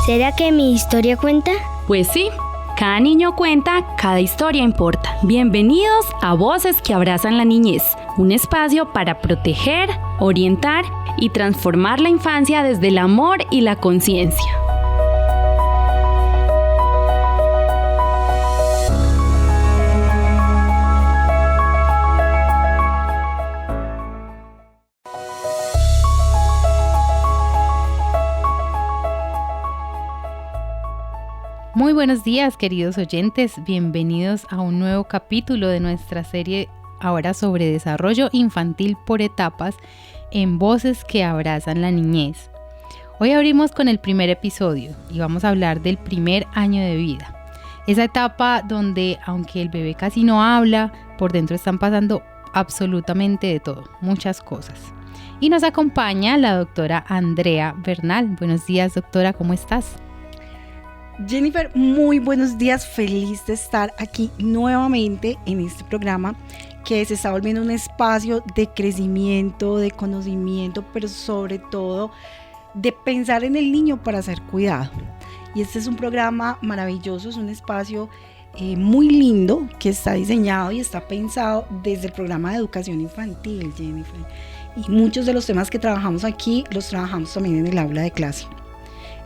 ¿Será que mi historia cuenta? Pues sí, cada niño cuenta, cada historia importa. Bienvenidos a Voces que Abrazan la Niñez, un espacio para proteger, orientar y transformar la infancia desde el amor y la conciencia. Muy buenos días, queridos oyentes, bienvenidos a un nuevo capítulo de nuestra serie ahora sobre desarrollo infantil por etapas en Voces que Abrazan la Niñez. Hoy abrimos con el primer episodio y vamos a hablar del primer año de vida. Esa etapa donde, aunque el bebé casi no habla, por dentro están pasando absolutamente de todo, muchas cosas. Y nos acompaña la doctora Andrea Bernal. Buenos días, doctora, ¿cómo estás? Jennifer, muy buenos días, feliz de estar aquí nuevamente en este programa que se está volviendo un espacio de crecimiento, de conocimiento, pero sobre todo de pensar en el niño para ser cuidado. Y este es un programa maravilloso, es un espacio muy lindo que está diseñado y está pensado desde el programa de educación infantil, Jennifer. Y muchos de los temas que trabajamos aquí los trabajamos también en el aula de clase.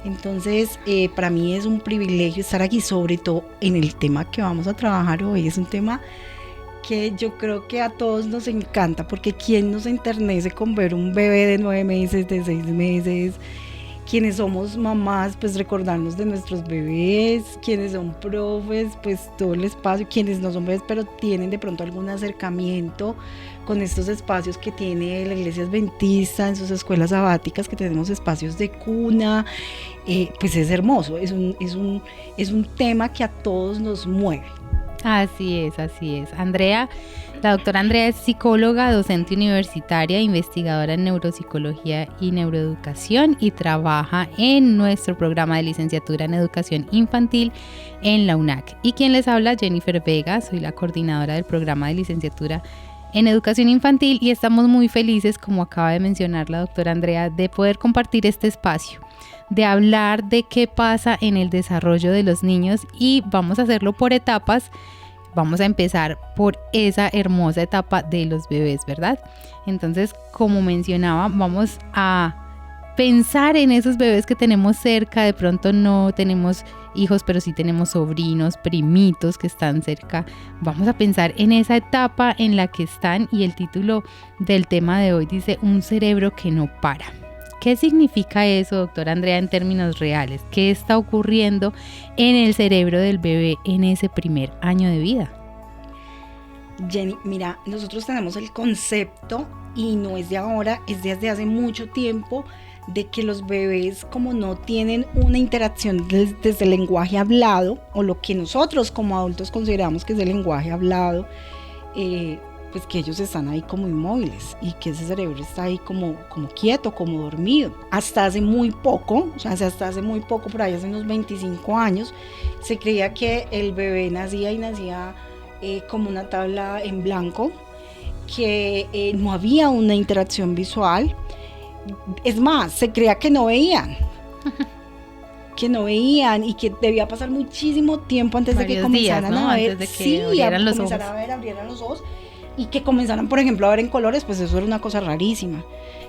Entonces, para mí es un privilegio estar aquí, sobre todo en el tema que vamos a trabajar hoy. Es un tema que yo creo que a todos nos encanta, porque ¿quién nos enternece con ver un bebé de 9 meses, de 6 meses? Quienes somos mamás, pues recordarnos de nuestros bebés, quienes son profes, pues todo el espacio, quienes no son bebés, pero tienen de pronto algún acercamiento con estos espacios que tiene la Iglesia Adventista en sus escuelas sabáticas, que tenemos espacios de cuna, pues es hermoso, es un tema que a todos nos mueve. Así es. Andrea, la doctora Andrea es psicóloga, docente universitaria, investigadora en neuropsicología y neuroeducación y trabaja en nuestro programa de licenciatura en educación infantil en la UNAC. Y quien les habla, Jennifer Vega, soy la coordinadora del programa de licenciatura en educación infantil y estamos muy felices, como acaba de mencionar la doctora Andrea, de poder compartir este espacio, de hablar de qué pasa en el desarrollo de los niños y vamos a hacerlo por etapas. Vamos a empezar por esa hermosa etapa de los bebés, ¿verdad? Entonces, como mencionaba, vamos a pensar en esos bebés que tenemos cerca. De pronto no tenemos hijos, pero sí tenemos sobrinos, primitos que están cerca. Vamos a pensar en esa etapa en la que están y el título del tema de hoy dice Un cerebro que no para. ¿Qué significa eso, doctora Andrea, en términos reales? ¿Qué está ocurriendo en el cerebro del bebé en ese primer año de vida? Jenny, mira, nosotros tenemos el concepto, y no es de ahora, es desde hace mucho tiempo, de que los bebés, como no tienen una interacción desde el lenguaje hablado, o lo que nosotros como adultos consideramos que es el lenguaje hablado, pues que ellos están ahí como inmóviles y que ese cerebro está ahí como quieto, como dormido. Hasta hace muy poco, por ahí hace unos 25 años, se creía que el bebé nacía como una tabla en blanco, que no había una interacción visual. Es más, se creía que no veían. Y que debía pasar muchísimo tiempo antes de que comenzaran a ver, antes de que abrieran los ojos y que comenzaran, por ejemplo, a ver en colores, pues eso era una cosa rarísima.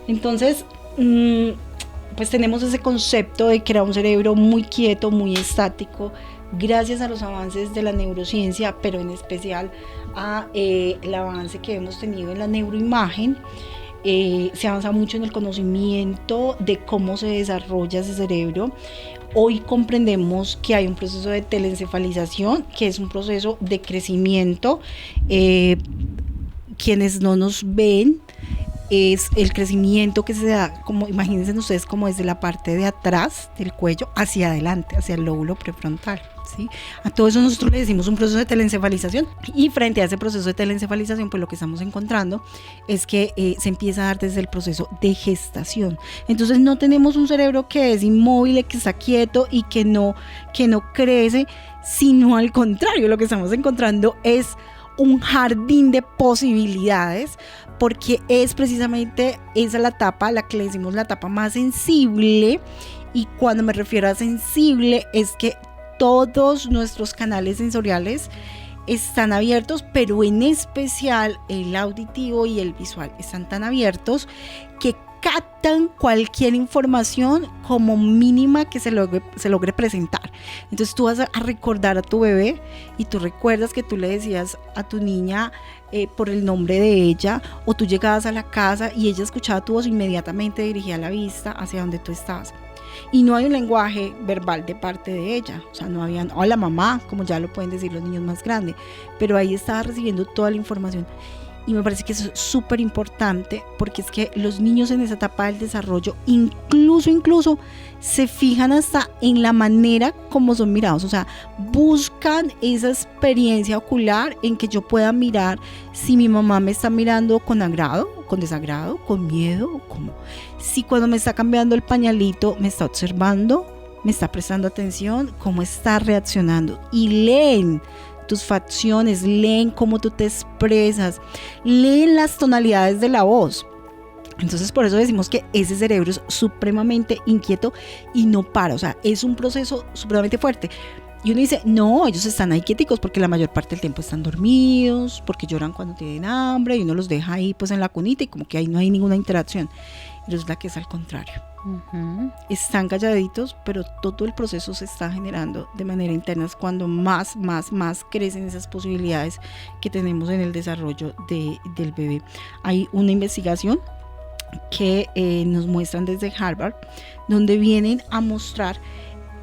Entonces, pues tenemos ese concepto de que era un cerebro muy quieto, muy estático, gracias a los avances de la neurociencia, pero en especial a el avance que hemos tenido en la neuroimagen. Se avanza mucho en el conocimiento de cómo se desarrolla ese cerebro. Hoy comprendemos que hay un proceso de teleencefalización, que es un proceso de crecimiento. Quienes no nos ven, es el crecimiento que se da, como imagínense ustedes, como desde la parte de atrás del cuello hacia adelante, hacia el lóbulo prefrontal, ¿sí? A todo eso nosotros le decimos un proceso de teleencefalización, y frente a ese proceso de teleencefalización, pues lo que estamos encontrando es que se empieza a dar desde el proceso de gestación. Entonces no tenemos un cerebro que es inmóvil, que está quieto y que no crece, sino al contrario, lo que estamos encontrando es un jardín de posibilidades, porque es precisamente esa la etapa, la que le decimos la etapa más sensible Y cuando me refiero a sensible es que todos nuestros canales sensoriales están abiertos, pero en especial el auditivo y el visual están tan abiertos que captan cualquier información como mínima que se logre presentar. Entonces tú vas a recordar a tu bebé y tú recuerdas que tú le decías a tu niña por el nombre de ella, o tú llegabas a la casa y ella escuchaba tu voz, inmediatamente dirigía la vista hacia donde tú estabas. Y no hay un lenguaje verbal de parte de ella, o sea, no había hola mamá, como ya lo pueden decir los niños más grandes, pero ahí estaba recibiendo toda la información. Y me parece que eso es súper importante, porque es que los niños en esa etapa del desarrollo incluso se fijan hasta en la manera como son mirados, o sea, buscan esa experiencia ocular en que yo pueda mirar si mi mamá me está mirando con agrado, con desagrado, con miedo, como si cuando me está cambiando el pañalito me está observando, me está prestando atención, cómo está reaccionando, y leen tus facciones, leen cómo tú te expresas, leen las tonalidades de la voz. Entonces por eso decimos que ese cerebro es supremamente inquieto y no para, o sea, es un proceso supremamente fuerte. Y uno dice, no, ellos están ahí quieticos porque la mayor parte del tiempo están dormidos, porque lloran cuando tienen hambre, y uno los deja ahí pues en la cunita y como que ahí no hay ninguna interacción. Y resulta que es al contrario. Uh-huh. Están calladitos, pero todo el proceso se está generando de manera interna. Es cuando más crecen esas posibilidades que tenemos en el desarrollo del bebé. Hay una investigación que nos muestran desde Harvard, donde vienen a mostrar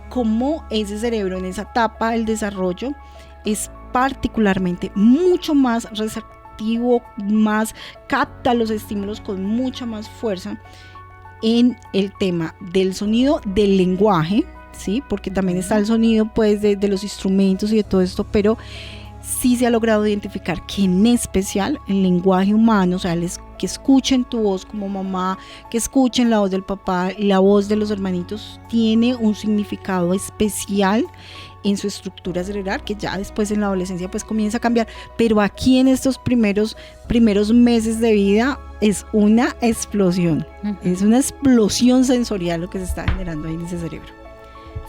cómo ese cerebro en esa etapa del desarrollo es particularmente mucho más receptivo, más capta los estímulos con mucha más fuerza en el tema del sonido, del lenguaje, ¿sí? Porque también está el sonido pues de los instrumentos y de todo esto, pero sí se ha logrado identificar que en especial el lenguaje humano, o sea, que escuchen tu voz como mamá, que escuchen la voz del papá, la voz de los hermanitos, tiene un significado especial en su estructura cerebral, que ya después en la adolescencia pues comienza a cambiar, pero aquí en estos primeros meses de vida es una explosión, es una explosión sensorial lo que se está generando ahí en ese cerebro.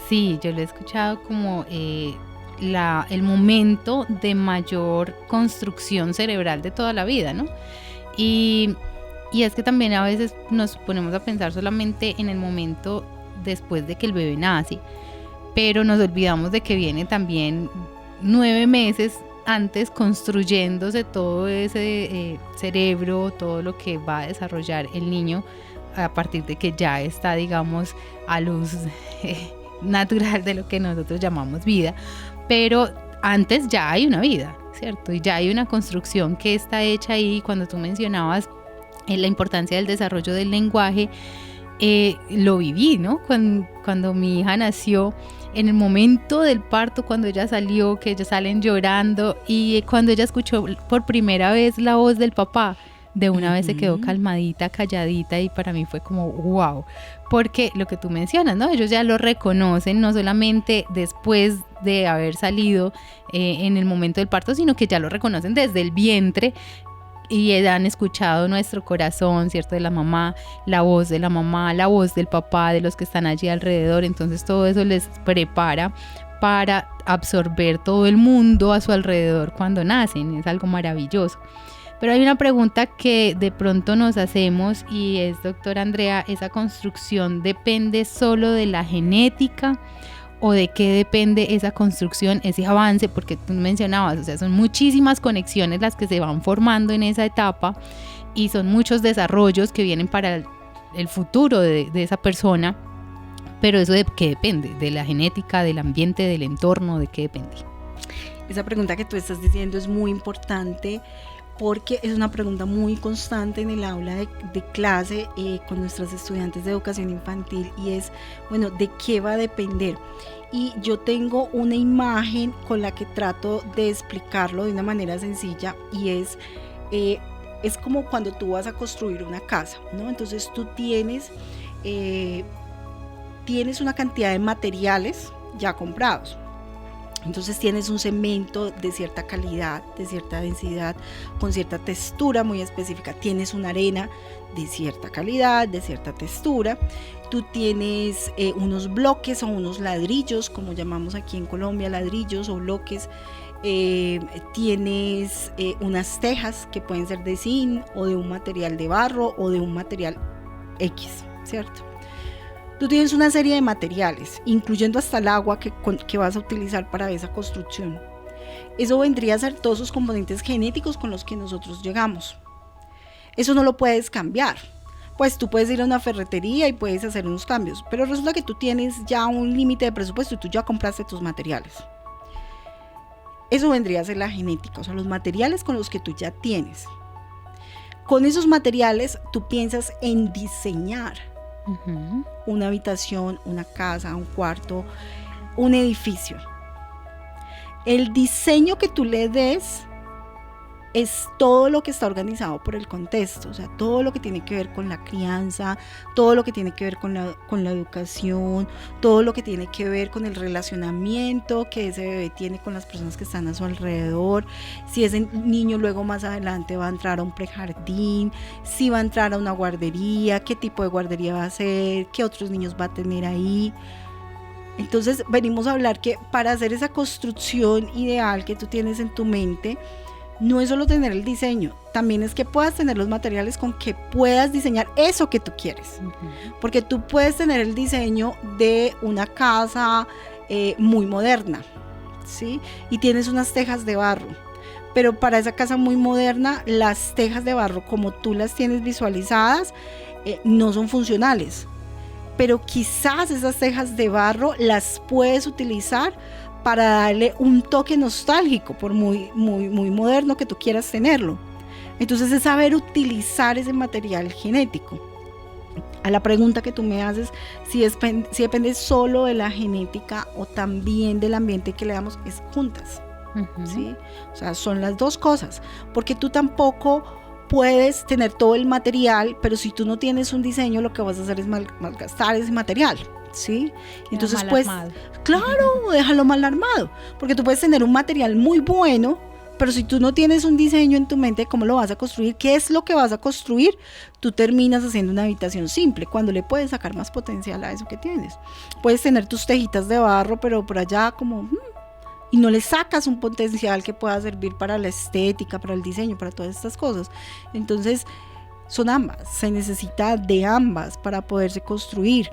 Sí, yo lo he escuchado como el momento de mayor construcción cerebral de toda la vida, ¿no? Y es que también a veces nos ponemos a pensar solamente en el momento después de que el bebé nace, pero nos olvidamos de que viene también 9 meses antes construyéndose todo ese cerebro, todo lo que va a desarrollar el niño a partir de que ya está, digamos, a luz natural de lo que nosotros llamamos vida, pero antes ya hay una vida, ¿cierto? Y ya hay una construcción que está hecha ahí. Cuando tú mencionabas la importancia del desarrollo del lenguaje, lo viví, ¿no? Cuando mi hija nació, en el momento del parto, cuando ella salió, que ellos salen llorando, y cuando ella escuchó por primera vez la voz del papá, de una vez se quedó calmadita, calladita, y para mí fue como wow, porque lo que tú mencionas, ¿no? Ellos ya lo reconocen, no solamente después de haber salido en el momento del parto, sino que ya lo reconocen desde el vientre, y han escuchado nuestro corazón, ¿cierto? De la mamá, la voz de la mamá, la voz del papá, de los que están allí alrededor. Entonces todo eso les prepara para absorber todo el mundo a su alrededor cuando nacen. Es algo maravilloso. Pero hay una pregunta que de pronto nos hacemos, y es, doctora Andrea, ¿esa construcción depende solo de la genética o de qué depende esa construcción, ese avance? Porque tú mencionabas, o sea, son muchísimas conexiones las que se van formando en esa etapa y son muchos desarrollos que vienen para el futuro de esa persona, pero ¿eso de qué depende? ¿De la genética, del ambiente, del entorno? ¿De qué depende? Esa pregunta que tú estás diciendo es muy importante, porque es una pregunta muy constante en el aula de clase con nuestras estudiantes de educación infantil, y es, bueno, ¿de qué va a depender? Y yo tengo una imagen con la que trato de explicarlo de una manera sencilla, y es como cuando tú vas a construir una casa, ¿no? Entonces tú tienes una cantidad de materiales ya comprados. Entonces tienes un cemento de cierta calidad, de cierta densidad, con cierta textura muy específica. Tienes una arena de cierta calidad, de cierta textura. Tú tienes unos bloques o unos ladrillos, como llamamos aquí en Colombia, ladrillos o bloques. Tienes unas tejas que pueden ser de zinc o de un material de barro o de un material X, ¿cierto? Tú tienes una serie de materiales, incluyendo hasta el agua que vas a utilizar para esa construcción. Eso vendría a ser todos esos componentes genéticos con los que nosotros llegamos. Eso no lo puedes cambiar. Pues tú puedes ir a una ferretería y puedes hacer unos cambios, pero resulta que tú tienes ya un límite de presupuesto y tú ya compraste tus materiales. Eso vendría a ser la genética, o sea, los materiales con los que tú ya tienes. Con esos materiales tú piensas en diseñar una habitación, una casa, un cuarto, un edificio. El diseño que tú le des es todo lo que está organizado por el contexto, o sea, todo lo que tiene que ver con la crianza, todo lo que tiene que ver con la educación, todo lo que tiene que ver con el relacionamiento que ese bebé tiene con las personas que están a su alrededor, si ese niño luego más adelante va a entrar a un prejardín, si va a entrar a una guardería, qué tipo de guardería va a ser, qué otros niños va a tener ahí. Entonces venimos a hablar que para hacer esa construcción ideal que tú tienes en tu mente, no es solo tener el diseño, también es que puedas tener los materiales con que puedas diseñar eso que tú quieres. Porque tú puedes tener el diseño de una casa muy moderna, ¿sí? Y tienes unas tejas de barro, pero para esa casa muy moderna, las tejas de barro como tú las tienes visualizadas no son funcionales. Pero quizás esas tejas de barro las puedes utilizar para darle un toque nostálgico, por muy moderno que tú quieras tenerlo. Entonces es saber utilizar ese material genético. A la pregunta que tú me haces, si depende solo de la genética o también del ambiente que le damos, es juntas. ¿Sí? O sea, son las dos cosas, porque tú tampoco puedes tener todo el material, pero si tú no tienes un diseño, lo que vas a hacer es malgastar ese material. ¿Sí? Entonces pues claro, déjalo mal armado, porque tú puedes tener un material muy bueno, pero si tú no tienes un diseño en tu mente, ¿cómo lo vas a construir? ¿Qué es lo que vas a construir? Tú terminas haciendo una habitación simple, cuando le puedes sacar más potencial a eso que tienes. Puedes tener tus tejitas de barro, pero por allá como y no le sacas un potencial que pueda servir para la estética, para el diseño, para todas estas cosas. Entonces son ambas, se necesita de ambas para poderse construir.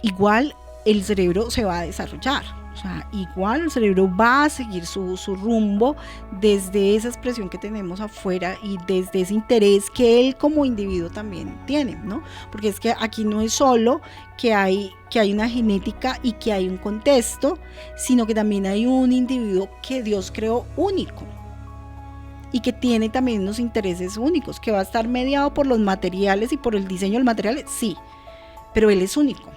Igual el cerebro se va a desarrollar, o sea, igual el cerebro va a seguir su rumbo desde esa expresión que tenemos afuera y desde ese interés que él como individuo también tiene, ¿no? Porque es que aquí no es solo que hay una genética y que hay un contexto, sino que también hay un individuo que Dios creó único y que tiene también unos intereses únicos, que va a estar mediado por los materiales y por el diseño del material, sí, pero él es único.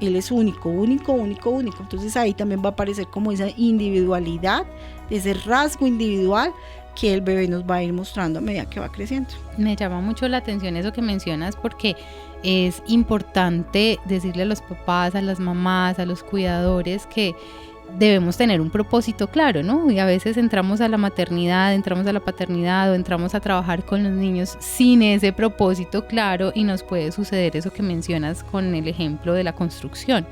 Él es único. Entonces ahí también va a aparecer como esa individualidad, ese rasgo individual que el bebé nos va a ir mostrando a medida que va creciendo. Me llama mucho la atención eso que mencionas, porque es importante decirle a los papás, a las mamás, a los cuidadores que debemos tener un propósito claro, ¿no? Y a veces entramos a la maternidad, entramos a la paternidad o entramos a trabajar con los niños sin ese propósito claro, y nos puede suceder eso que mencionas con el ejemplo de la construcción.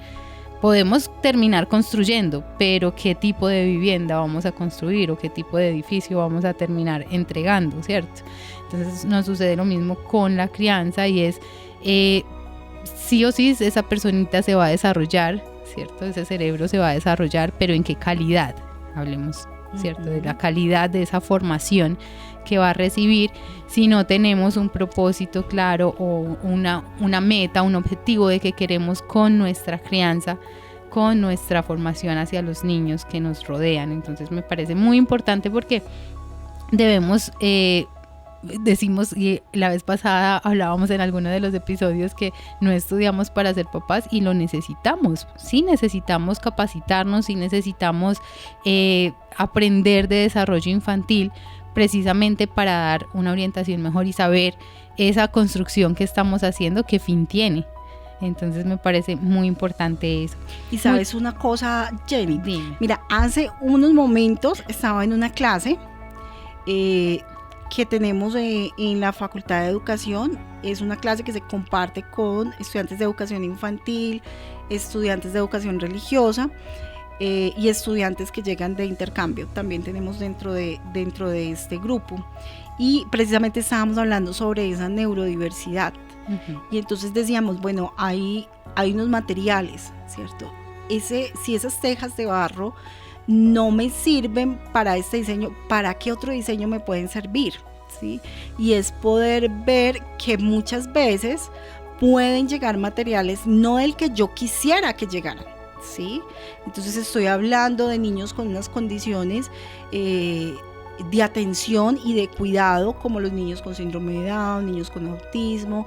Podemos terminar construyendo, pero ¿qué tipo de vivienda vamos a construir o qué tipo de edificio vamos a terminar entregando, ¿cierto? Entonces nos sucede lo mismo con la crianza, y es sí o sí esa personita se va a desarrollar, ¿cierto? Ese cerebro se va a desarrollar, pero ¿en qué calidad? Hablemos, ¿cierto? De la calidad de esa formación que va a recibir si no tenemos un propósito claro o una meta, un objetivo de que queremos con nuestra crianza, con nuestra formación hacia los niños que nos rodean. Entonces me parece muy importante, porque debemos decimos, y la vez pasada hablábamos en alguno de los episodios, que no estudiamos para ser papás, y lo necesitamos. Sí necesitamos capacitarnos, sí necesitamos aprender de desarrollo infantil, precisamente para dar una orientación mejor y saber esa construcción que estamos haciendo, qué fin tiene. Entonces me parece muy importante eso. Y sabes una cosa, Jenny, Dime. mira, hace unos momentos estaba en una clase que tenemos en la Facultad de Educación. Es una clase que se comparte con estudiantes de educación infantil, estudiantes de educación religiosa y estudiantes que llegan de intercambio. También tenemos dentro de este grupo. Y precisamente estábamos hablando sobre esa neurodiversidad. Y entonces decíamos, bueno, hay unos materiales, ¿cierto? Si esas tejas de barro no me sirven para este diseño, ¿para qué otro diseño me pueden servir? ¿Sí? Y es poder ver que muchas veces pueden llegar materiales no del que yo quisiera que llegaran, ¿sí? Entonces estoy hablando de niños con unas condiciones de atención y de cuidado, como los niños con síndrome de Down, niños con autismo,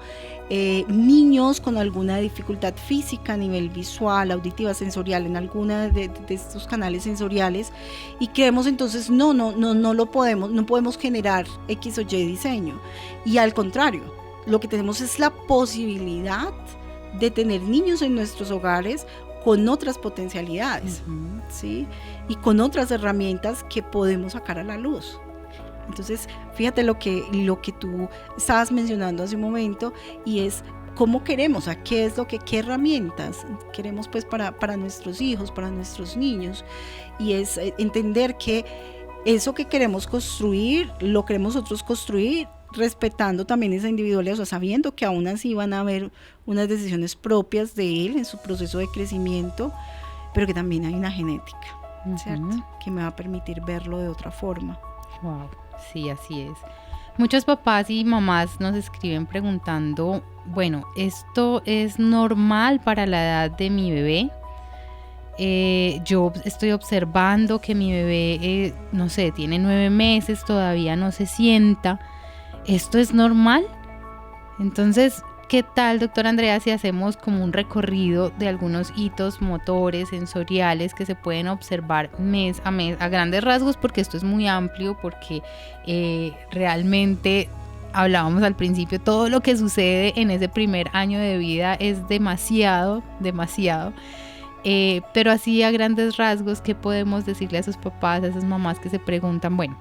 niños con alguna dificultad física a nivel visual, auditiva, sensorial, en alguna de estos canales sensoriales, y creemos entonces no podemos generar X o Y diseño, y al contrario, lo que tenemos es la posibilidad de tener niños en nuestros hogares con otras potencialidades, ¿sí? Y con otras herramientas que podemos sacar a la luz. Entonces, fíjate lo que tú estabas mencionando hace un momento, y es cómo queremos, qué herramientas queremos pues para nuestros hijos, para nuestros niños, y es entender que eso que queremos construir, lo queremos nosotros construir respetando también esa individualidad, o sea, sabiendo que aún así van a haber unas decisiones propias de él en su proceso de crecimiento, pero que también hay una genética, ¿cierto? Que me va a permitir verlo de otra forma. Wow, sí, así es. Muchos papás y mamás nos escriben preguntando, bueno, ¿esto es normal para la edad de mi bebé? Yo estoy observando que mi bebé, no sé, tiene 9 meses, todavía no se sienta. ¿Esto es normal? Entonces, ¿qué tal, doctora Andrea, si hacemos como un recorrido de algunos hitos motores, sensoriales que se pueden observar mes a mes, a grandes rasgos, porque esto es muy amplio, porque realmente hablábamos al principio, todo lo que sucede en ese primer año de vida es demasiado, pero así a grandes rasgos, ¿qué podemos decirle a esos papás, a esas mamás que se preguntan, bueno,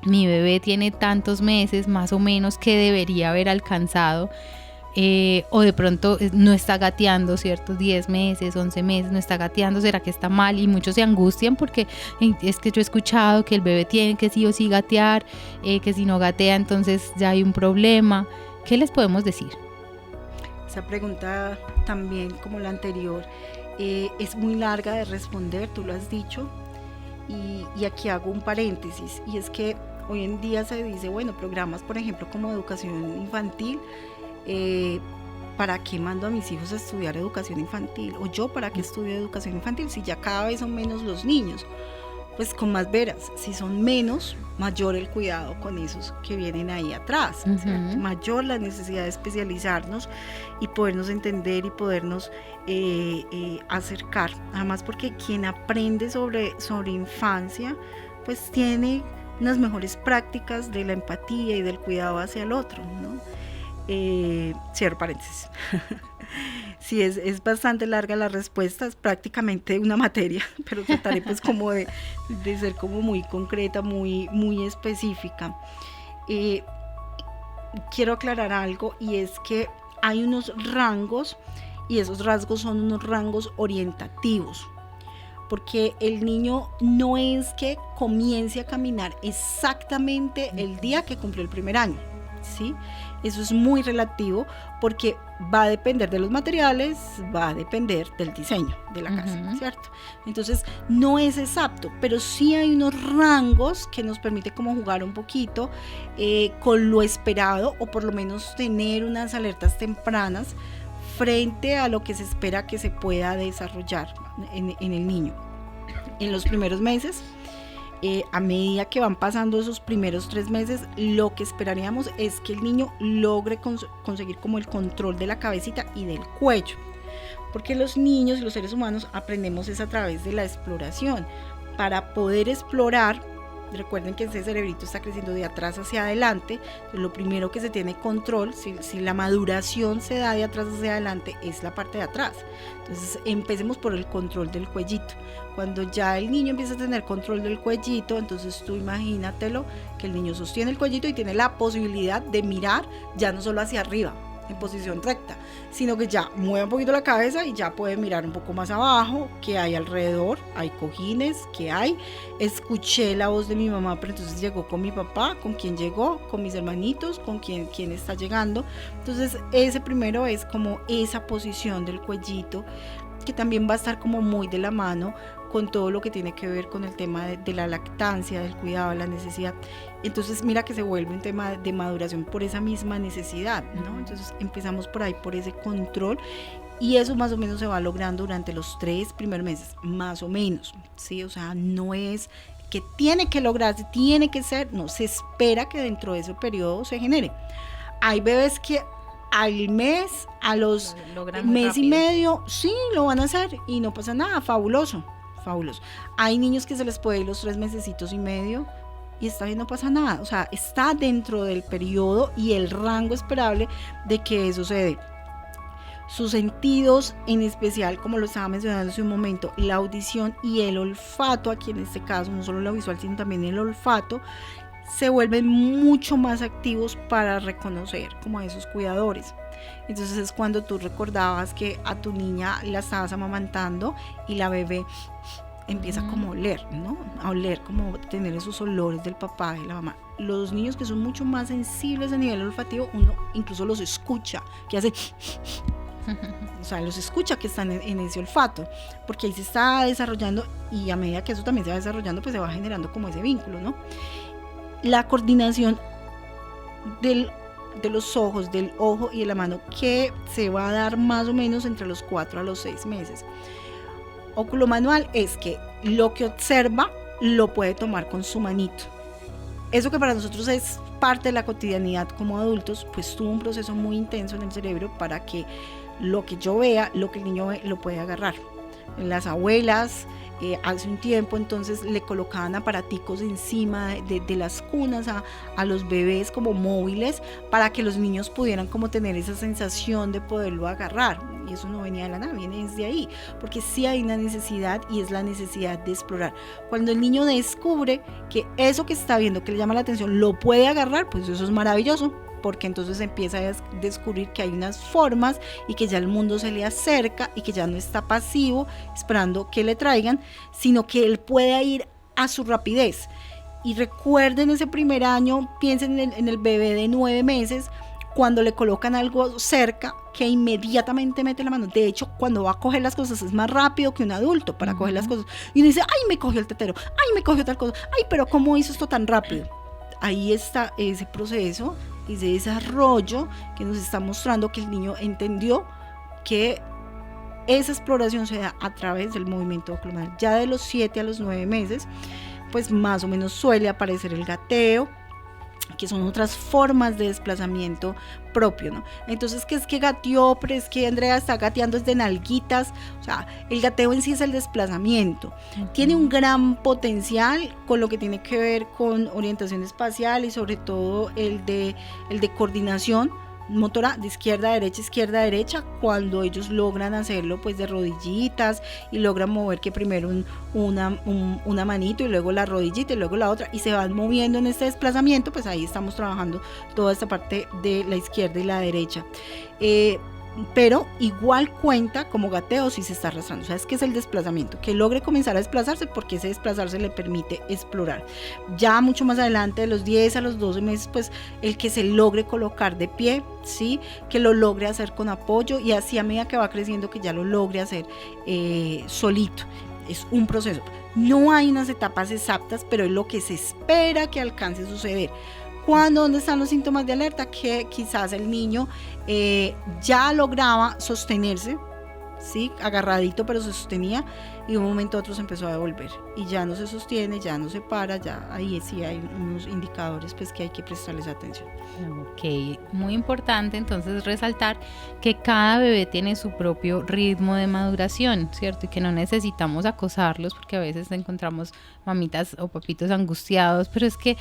mi bebé tiene tantos meses, más o menos, ¿qué debería haber alcanzado? O de pronto no está gateando, ¿cierto? 10 meses, 11 meses, no está gateando, ¿será que está mal? Y muchos se angustian porque es que yo he escuchado que el bebé tiene que sí o sí gatear, que si no gatea entonces ya hay un problema. ¿Qué les podemos decir? Esa pregunta también, como la anterior, es muy larga de responder, tú lo has dicho, y aquí hago un paréntesis, y es que hoy en día se dice, bueno, programas por ejemplo como educación infantil, ¿para qué mando a mis hijos a estudiar educación infantil? O yo, ¿para qué estudio educación infantil? Si ya cada vez son menos los niños, pues con más veras, si son menos, mayor el cuidado con esos que vienen ahí atrás, ¿cierto? Mayor la necesidad de especializarnos y podernos entender y podernos acercar, además porque quien aprende sobre infancia, pues tiene unas mejores prácticas de la empatía y del cuidado hacia el otro, ¿no? Cierro paréntesis. Sí, es bastante larga la respuesta, es prácticamente una materia, pero trataré pues como de ser como muy concreta, muy específica. Quiero aclarar algo, y es que hay unos rangos, y esos rasgos son unos rangos orientativos, porque el niño no es que comience a caminar exactamente el día que cumplió el primer año, ¿sí? Eso es muy relativo porque va a depender de los materiales, va a depender del diseño de la casa, ¿cierto? Entonces no es exacto, pero sí hay unos rangos que nos permite como jugar un poquito con lo esperado, o por lo menos tener unas alertas tempranas frente a lo que se espera que se pueda desarrollar en el niño. En los primeros meses, a medida que van pasando esos primeros 3 meses, lo que esperaríamos es que el niño logre conseguir como el control de la cabecita y del cuello, porque los niños y los seres humanos aprendemos es a través de la exploración. Para poder explorar Recuerden que ese cerebrito está creciendo de atrás hacia adelante. Entonces, lo primero que se tiene control, si la maduración se da de atrás hacia adelante, es la parte de atrás. Entonces empecemos por el control del cuellito. Cuando ya el niño empieza a tener control del cuellito, entonces tú imagínatelo que el niño sostiene el cuellito y tiene la posibilidad de mirar ya no solo hacia arriba, en posición recta, sino que ya mueve un poquito la cabeza y ya puede mirar un poco más abajo, qué hay alrededor, hay cojines, qué hay. Escuché la voz de mi mamá, pero entonces llegó con mi papá, con quién llegó, con mis hermanitos, con quién está llegando. Entonces ese primero es como esa posición del cuellito, que también va a estar como muy de la mano con todo lo que tiene que ver con el tema de la lactancia, del cuidado, de la necesidad. Entonces mira que se vuelve un tema de maduración por esa misma necesidad, ¿no? Entonces empezamos por ahí, por ese control, y eso más o menos se va logrando durante los 3 primeros meses, más o menos, ¿sí? O sea, no es que tiene que lograrse, tiene que ser, no, se espera que dentro de ese periodo se genere. Hay bebés que al mes, a los mes y medio, sí, lo van a hacer y no pasa nada, fabuloso. Hay niños que se les puede ir los 3 mesecitos y medio y está bien, no pasa nada. O sea, está dentro del periodo y el rango esperable de que eso se dé. Sus sentidos, en especial, como lo estaba mencionando hace un momento, la audición y el olfato, aquí en este caso, no solo lo visual, sino también el olfato, se vuelven mucho más activos para reconocer como a esos cuidadores. Entonces es cuando tú recordabas que a tu niña la estabas amamantando y la bebé empieza como a oler, ¿no? A oler, como tener esos olores del papá y de la mamá. Los niños que son mucho más sensibles a nivel olfativo, uno incluso los escucha, que hacen... O sea, los escucha que están en ese olfato, porque ahí se está desarrollando, y a medida que eso también se va desarrollando, pues se va generando como ese vínculo, ¿no? La coordinación de los ojos, del ojo y de la mano, que se va a dar más o menos entre los 4 a los 6 meses. Óculo manual es que lo que observa lo puede tomar con su manito. Eso que para nosotros es parte de la cotidianidad como adultos, pues tuvo un proceso muy intenso en el cerebro para que lo que yo vea, lo que el niño ve, lo puede agarrar. Las abuelas hace un tiempo entonces le colocaban aparaticos encima de las cunas a los bebés como móviles para que los niños pudieran como tener esa sensación de poderlo agarrar, y eso no venía de la nada, viene desde ahí, porque sí hay una necesidad, y es la necesidad de explorar. Cuando el niño descubre que eso que está viendo, que le llama la atención, lo puede agarrar, pues eso es maravilloso, porque entonces empieza a descubrir que hay unas formas y que ya el mundo se le acerca y que ya no está pasivo esperando que le traigan, sino que él puede ir a su rapidez. Y recuerden ese primer año, piensen en el bebé de 9 meses, cuando le colocan algo cerca, que inmediatamente mete la mano. De hecho, cuando va a coger las cosas es más rápido que un adulto para coger las cosas. Y uno dice, ay, me cogió el tetero, ay, me cogió tal cosa, ay, pero ¿cómo hizo esto tan rápido? Ahí está ese proceso, ese desarrollo que nos está mostrando que el niño entendió que esa exploración se da a través del movimiento ocular. Ya de los 7 a los 9 meses, pues más o menos suele aparecer el gateo, que son otras formas de desplazamiento propio, ¿no? Entonces, ¿qué es que gateó? Pero es que Andrea está gateando desde nalguitas. O sea, el gateo en sí es el desplazamiento. Tiene un gran potencial con lo que tiene que ver con orientación espacial y sobre todo el de coordinación motora de izquierda a derecha, cuando ellos logran hacerlo pues de rodillitas y logran mover que primero una manito y luego la rodillita y luego la otra y se van moviendo en este desplazamiento, pues ahí estamos trabajando toda esta parte de la izquierda y la derecha. Pero igual cuenta como gateo si se está arrastrando. ¿Sabes qué es el desplazamiento? Que logre comenzar a desplazarse, porque ese desplazarse le permite explorar. Ya mucho más adelante, de los 10 a los 12 meses, pues el que se logre colocar de pie, ¿sí? Que lo logre hacer con apoyo, y así a medida que va creciendo que ya lo logre hacer solito. Es un proceso. No hay unas etapas exactas, pero es lo que se espera que alcance a suceder. ¿Dónde están los síntomas de alerta? Que quizás el niño ya lograba sostenerse ¿sí? Agarradito, pero se sostenía, y de un momento a otro se empezó a devolver y ya no se sostiene, ya no se para, ya ahí sí hay unos indicadores pues que hay que prestarles atención. Ok, muy importante entonces resaltar que cada bebé tiene su propio ritmo de maduración, ¿cierto? Y que no necesitamos acosarlos, porque a veces encontramos mamitas o papitos angustiados, pero es que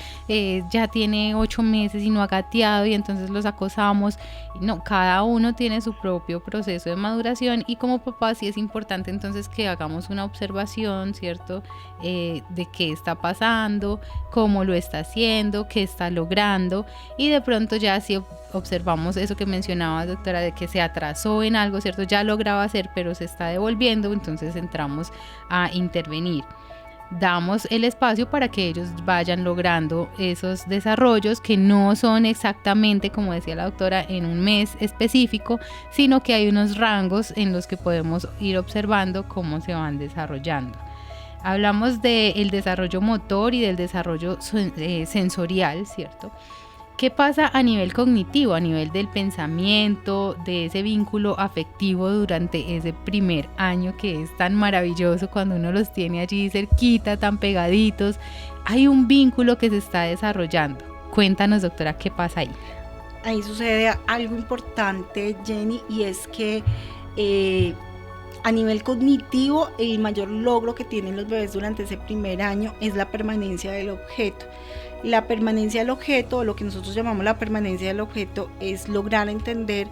ya tiene 8 meses y no ha gateado y entonces los acosamos. No, cada uno tiene su propio proceso de maduración, y como papás sí es importante entonces que hagamos una observación, ¿cierto? De qué está pasando, cómo lo está haciendo, qué está logrando, y de pronto ya si observamos eso que mencionaba, doctora, de que se atrasó en algo, ¿cierto? Ya lograba hacer pero se está devolviendo, entonces entramos a intervenir. Damos el espacio para que ellos vayan logrando esos desarrollos que no son exactamente, como decía la doctora, en un mes específico, sino que hay unos rangos en los que podemos ir observando cómo se van desarrollando. Hablamos del desarrollo motor y del desarrollo sensorial, ¿cierto? ¿Qué pasa a nivel cognitivo, a nivel del pensamiento, de ese vínculo afectivo durante ese primer año que es tan maravilloso cuando uno los tiene allí cerquita, tan pegaditos? Hay un vínculo que se está desarrollando. Cuéntanos, doctora, ¿qué pasa ahí? Ahí sucede algo importante, Jenny, y es que a nivel cognitivo el mayor logro que tienen los bebés durante ese primer año es la permanencia del objeto. La permanencia del objeto, lo que nosotros llamamos la permanencia del objeto, es lograr entender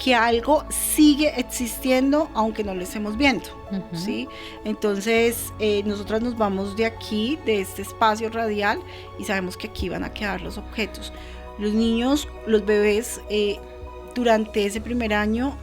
que algo sigue existiendo aunque no lo estemos viendo, ¿sí? Entonces nosotras nos vamos de aquí, de este espacio radial, y sabemos que aquí van a quedar los objetos. Los niños, los bebés, durante ese primer año,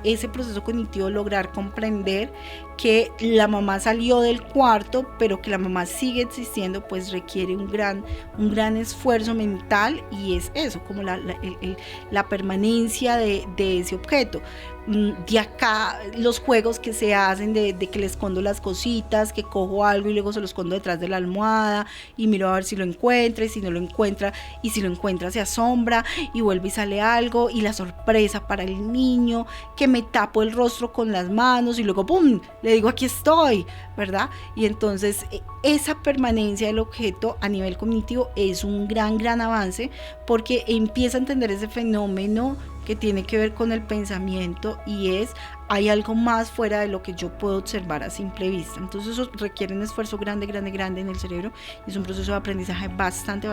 ese proceso cognitivo, lograr comprender que la mamá salió del cuarto, pero que la mamá sigue existiendo, pues requiere un gran esfuerzo mental, y es eso, como la permanencia de ese objeto. De acá los juegos que se hacen de que le escondo las cositas, que cojo algo y luego se lo escondo detrás de la almohada y miro a ver si lo encuentra, y si no lo encuentra, y si lo encuentra se asombra y vuelve y sale algo, y la sorpresa para el niño, que me tapo el rostro con las manos y luego ¡pum!, le digo aquí estoy, ¿verdad? Y entonces esa permanencia del objeto a nivel cognitivo es un gran avance, porque empieza a entender ese fenómeno que tiene que ver con el pensamiento, y hay algo más fuera de lo que yo puedo observar a simple vista. Entonces eso requiere un esfuerzo grande en el cerebro, y es un proceso de aprendizaje bastante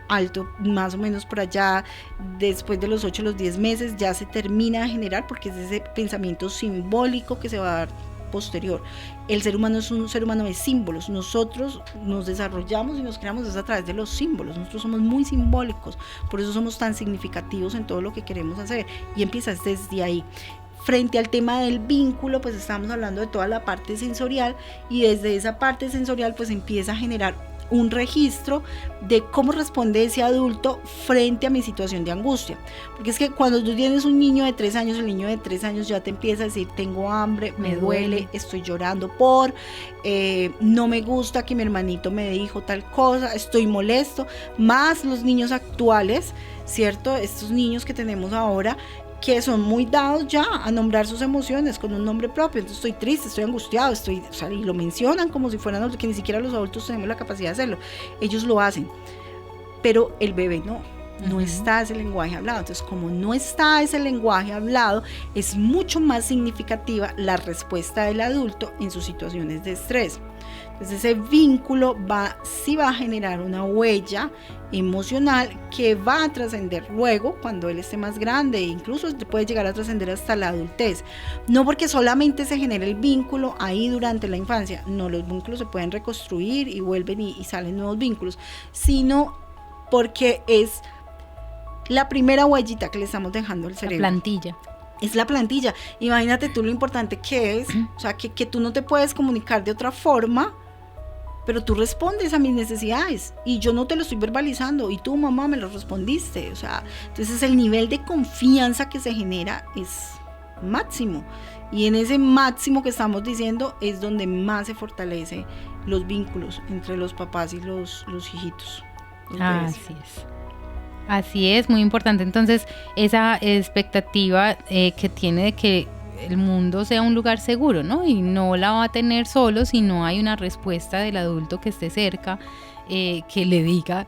alto, más o menos por allá después de los 8 o los 10 meses ya se termina de generar, porque es ese pensamiento simbólico que se va a dar posterior. El ser humano es un ser humano de símbolos. Nosotros nos desarrollamos y nos creamos es a través de los símbolos. Nosotros somos muy simbólicos, por eso somos tan significativos en todo lo que queremos hacer, y empiezas desde ahí. Frente al tema del vínculo, pues estamos hablando de toda la parte sensorial, y desde esa parte sensorial pues empieza a generar un registro de cómo responde ese adulto frente a mi situación de angustia. Porque es que cuando tú tienes un niño de 3 años, el niño de 3 años ya te empieza a decir: tengo hambre, me duele, estoy llorando no me gusta que mi hermanito me dijo tal cosa, estoy molesto. Más los niños actuales, ¿cierto? Estos niños que tenemos ahora, que son muy dados ya a nombrar sus emociones con un nombre propio. Entonces estoy triste, estoy angustiado, y lo mencionan como si fueran adultos, que ni siquiera los adultos tenemos la capacidad de hacerlo. Ellos lo hacen, pero el bebé no está ese lenguaje hablado. Entonces, como no está ese lenguaje hablado, es mucho más significativa la respuesta del adulto en sus situaciones de estrés. Entonces ese vínculo sí va a generar una huella emocional que va a trascender luego cuando él esté más grande, e incluso puede llegar a trascender hasta la adultez. No porque solamente se genere el vínculo ahí durante la infancia, no, los vínculos se pueden reconstruir y vuelven y salen nuevos vínculos, sino porque es la primera huellita que le estamos dejando al cerebro. La plantilla. Es la plantilla. Imagínate tú lo importante que es, o sea, que tú no te puedes comunicar de otra forma, pero tú respondes a mis necesidades y yo no te lo estoy verbalizando y tú, mamá, me lo respondiste. O sea, entonces el nivel de confianza que se genera es máximo, y en ese máximo que estamos diciendo es donde más se fortalece los vínculos entre los papás y los hijitos. Así es, muy importante. Entonces esa expectativa que tiene de que el mundo sea un lugar seguro, ¿no? Y no la va a tener solo si no hay una respuesta del adulto que esté cerca, que le diga,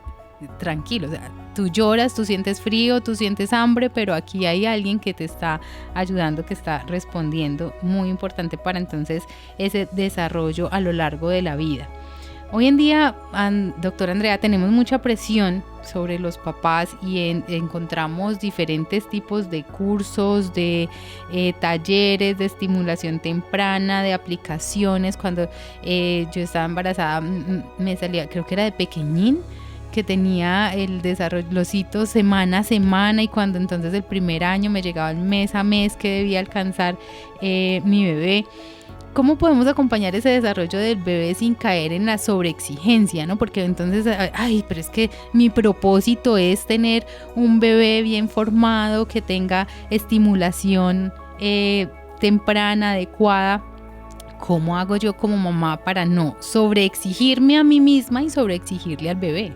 tranquilo, o sea, tú lloras, tú sientes frío, tú sientes hambre, pero aquí hay alguien que te está ayudando, que está respondiendo, muy importante para entonces ese desarrollo a lo largo de la vida. Hoy en día, doctora Andrea, tenemos mucha presión sobre los papás y encontramos diferentes tipos de cursos, de talleres de estimulación temprana, de aplicaciones. Cuando yo estaba embarazada me salía, creo que era de pequeñín, que tenía el desarrollo, los hitos semana a semana, y cuando entonces el primer año me llegaba el mes a mes que debía alcanzar mi bebé. ¿Cómo podemos acompañar ese desarrollo del bebé sin caer en la sobreexigencia, ¿no? Porque entonces, pero es que mi propósito es tener un bebé bien formado, que tenga estimulación temprana, adecuada. ¿Cómo hago yo como mamá para no sobreexigirme a mí misma y sobreexigirle al bebé?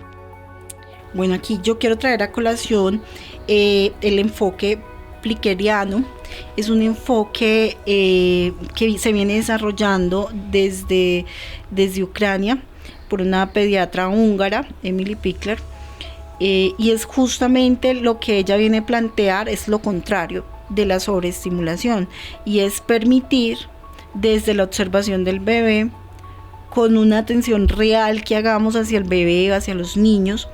Bueno, aquí yo quiero traer a colación el enfoque pliqueriano. Es un enfoque que se viene desarrollando desde Ucrania por una pediatra húngara, Emily Pickler, y es justamente lo que ella viene a plantear, es lo contrario de la sobreestimulación, y es permitir desde la observación del bebé, con una atención real que hagamos hacia el bebé, hacia los niños,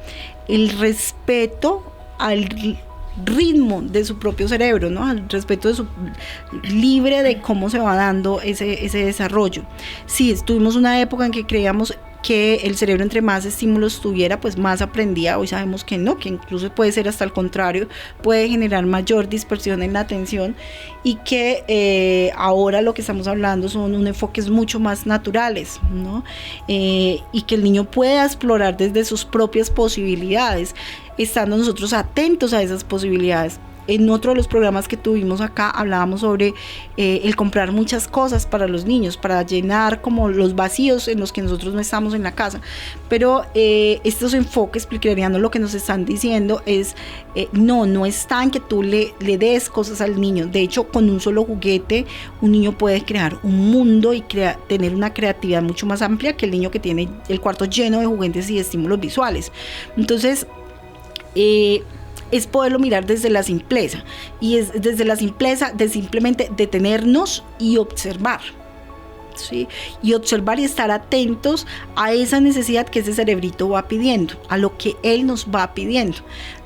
el respeto al ritmo de su propio cerebro, ¿no? Al respeto de su libre de cómo se va dando ese desarrollo. Sí, tuvimos una época en que creíamos que el cerebro entre más estímulos tuviera, pues más aprendía. Hoy sabemos que no, que incluso puede ser hasta el contrario, puede generar mayor dispersión en la atención, y que ahora lo que estamos hablando son un enfoques mucho más naturales, ¿no? Y que el niño pueda explorar desde sus propias posibilidades, estando nosotros atentos a esas posibilidades. En otro de los programas que tuvimos acá hablábamos sobre el comprar muchas cosas para los niños, para llenar como los vacíos en los que nosotros no estamos en la casa. Pero estos enfoques pliquerianos lo que nos están diciendo es no está en que tú le des cosas al niño. De hecho, con un solo juguete un niño puede crear un mundo y tener una creatividad mucho más amplia que el niño que tiene el cuarto lleno de juguetes y de estímulos visuales. Entonces, es poderlo mirar desde la simpleza, y es desde la simpleza de simplemente detenernos y observar, ¿sí? Y observar y estar atentos a esa necesidad que ese cerebrito va pidiendo, a lo que él nos va pidiendo.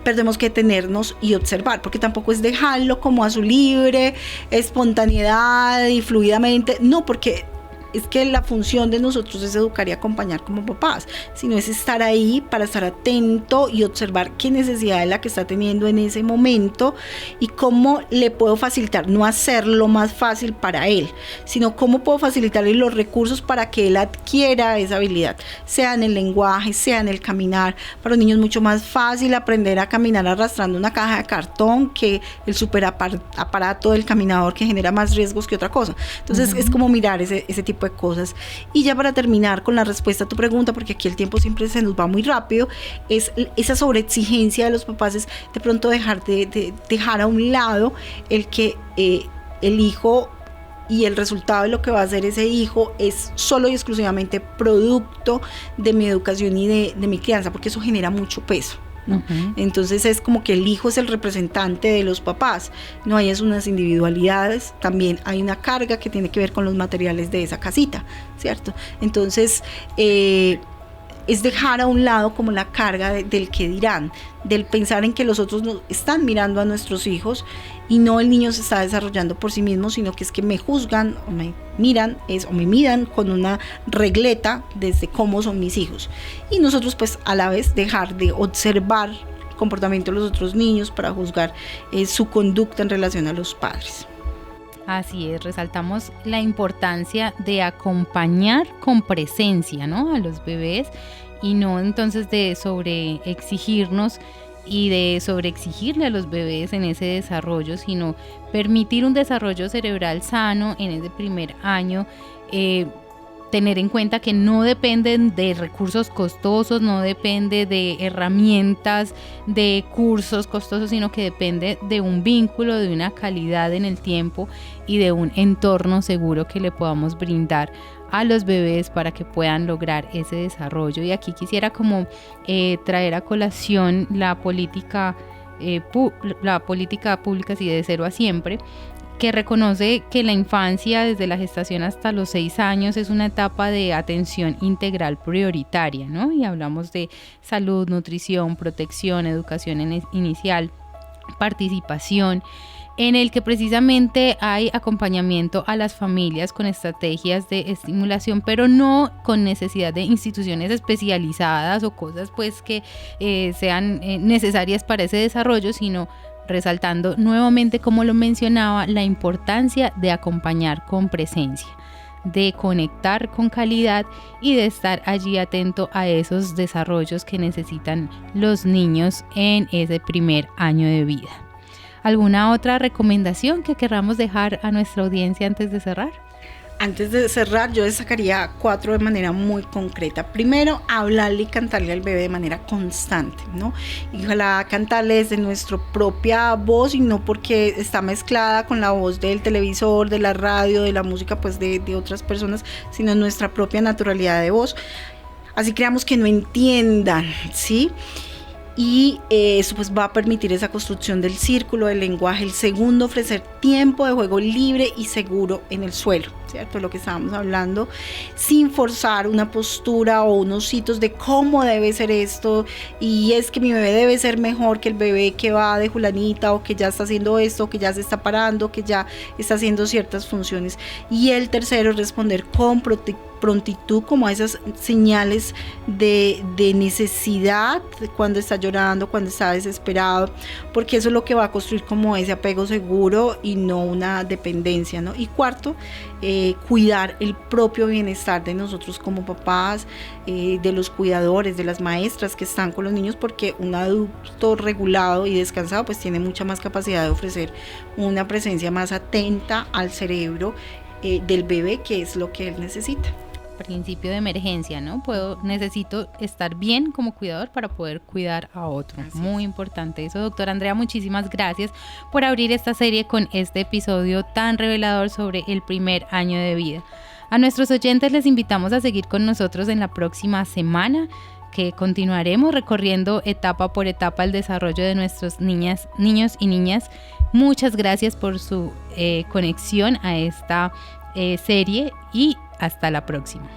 Pero tenemos que detenernos y observar, porque tampoco es dejarlo como a su libre espontaneidad y fluidamente, no, porque es que la función de nosotros es educar y acompañar como papás, sino es estar ahí para estar atento y observar qué necesidad es la que está teniendo en ese momento y cómo le puedo facilitar, no hacerlo más fácil para él, sino cómo puedo facilitarle los recursos para que él adquiera esa habilidad, sea en el lenguaje, sea en el caminar. Para los niños es mucho más fácil aprender a caminar arrastrando una caja de cartón que el aparato del caminador, que genera más riesgos que otra cosa. Entonces es como mirar ese tipo de cosas. Y ya para terminar con la respuesta a tu pregunta, porque aquí el tiempo siempre se nos va muy rápido, es esa sobreexigencia de los papás, es de pronto dejar a un lado el que el hijo y el resultado de lo que va a hacer ese hijo es solo y exclusivamente producto de mi educación y de mi crianza, porque eso genera mucho peso, ¿no? Entonces es como que el hijo es el representante de los papás, no hay unas individualidades, también hay una carga que tiene que ver con los materiales de esa casita, ¿cierto? Entonces es dejar a un lado como la carga del que dirán, del pensar en que los otros no están mirando a nuestros hijos y no el niño se está desarrollando por sí mismo, sino que es que me juzgan o me miran o me miran con una regleta desde cómo son mis hijos. Y nosotros pues a la vez dejar de observar el comportamiento de los otros niños para juzgar su conducta en relación a los padres. Así es, resaltamos la importancia de acompañar con presencia, ¿no?, a los bebés, y no entonces de sobreexigirnos y de sobreexigirle a los bebés en ese desarrollo, sino permitir un desarrollo cerebral sano en ese primer año, tener en cuenta que no dependen de recursos costosos, no depende de herramientas, de cursos costosos, sino que depende de un vínculo, de una calidad en el tiempo y de un entorno seguro que le podamos brindar a los bebés para que puedan lograr ese desarrollo. Y aquí quisiera como traer a colación la política pública de 0 a siempre, que reconoce que la infancia desde la gestación hasta los 6 años es una etapa de atención integral prioritaria, ¿no? Y hablamos de salud, nutrición, protección, educación inicial, participación, en el que precisamente hay acompañamiento a las familias con estrategias de estimulación, pero no con necesidad de instituciones especializadas o cosas pues que sean necesarias para ese desarrollo, sino resaltando nuevamente, como lo mencionaba, la importancia de acompañar con presencia, de conectar con calidad y de estar allí atento a esos desarrollos que necesitan los niños en ese primer año de vida. ¿Alguna otra recomendación que queramos dejar a nuestra audiencia antes de cerrar? Antes de cerrar, yo destacaría 4 de manera muy concreta. Primero, hablarle y cantarle al bebé de manera constante, ¿no? Y ojalá cantarle desde nuestra propia voz y no porque está mezclada con la voz del televisor, de la radio, de la música, pues de otras personas, sino nuestra propia naturalidad de voz. Así creamos que no entiendan, ¿sí? Y eso pues va a permitir esa construcción del círculo del lenguaje. El segundo, ofrecer tiempo de juego libre y seguro en el suelo, ¿cierto? Lo que estábamos hablando, sin forzar una postura o unos hitos de cómo debe ser esto, y es que mi bebé debe ser mejor que el bebé que va de fulanita, o que ya está haciendo esto, que ya se está parando, que ya está haciendo ciertas funciones. Y el tercero, responder con prontitud como a esas señales de necesidad, cuando está llorando, cuando está desesperado, porque eso es lo que va a construir como ese apego seguro y no una dependencia, ¿no? Y cuarto, cuidar el propio bienestar de nosotros como papás, de los cuidadores, de las maestras que están con los niños, porque un adulto regulado y descansado pues tiene mucha más capacidad de ofrecer una presencia más atenta al cerebro del bebé, que es lo que él necesita. Principio de emergencia, ¿no? Necesito estar bien como cuidador para poder cuidar a otro. Muy importante eso, doctora Andrea. Muchísimas gracias por abrir esta serie con este episodio tan revelador sobre el primer año de vida. A nuestros oyentes les invitamos a seguir con nosotros en la próxima semana, que continuaremos recorriendo etapa por etapa el desarrollo de nuestros niños y niñas. Muchas gracias por su conexión a esta serie y hasta la próxima.